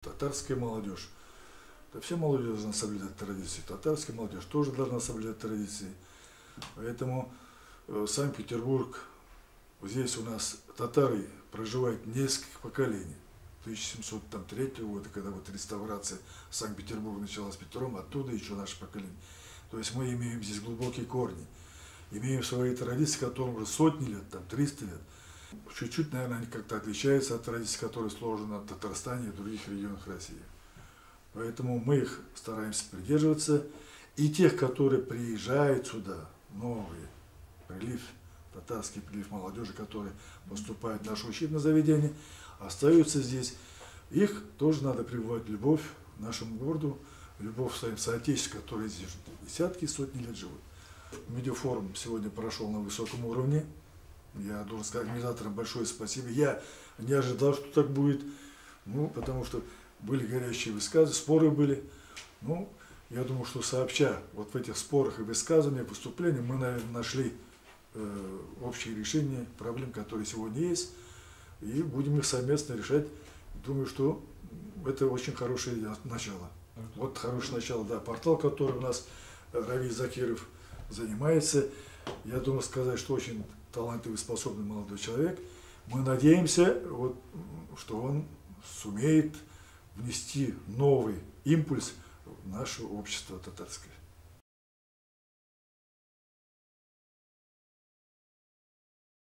Татарская молодежь. Да вся молодежь должна соблюдать традиции. Татарская молодежь тоже должна соблюдать традиции. Поэтому Санкт-Петербург, здесь у нас татары проживают несколько поколений. 1703 года, когда вот реставрация Санкт-Петербурга началась Петром, оттуда еще наше поколение. То есть мы имеем здесь глубокие корни, имеем свои традиции, которым уже сотни лет, там 300 лет. Чуть-чуть, наверное, они как-то отличаются от традиций, которые сложены в Татарстане и в других регионах России. Поэтому мы их стараемся придерживаться. И тех, которые приезжают сюда, новые, прилив, татарский прилив молодежи, которые поступают в наше учебное заведение, остаются здесь. Их тоже надо прививать любовь к нашему городу, любовь к своим соотечественникам, которые здесь десятки, сотни лет живут. Медиафорум сегодня прошел на высоком уровне. Я должен сказать организаторам большое спасибо. Я не ожидал, что так будет, потому что были горячие высказывания, споры были. Я думаю, что сообща вот в этих спорах и высказываниях, выступлениях мы, наверное, нашли общее решение проблем, которые сегодня есть, и будем их совместно решать. Думаю, что это очень хорошее начало. Вот хорошее начало, да, портал, который у нас Равиль Закиров занимается. Я думаю сказать, что очень талантливый, способный молодой человек. Мы надеемся, что он сумеет внести новый импульс в наше общество татарское.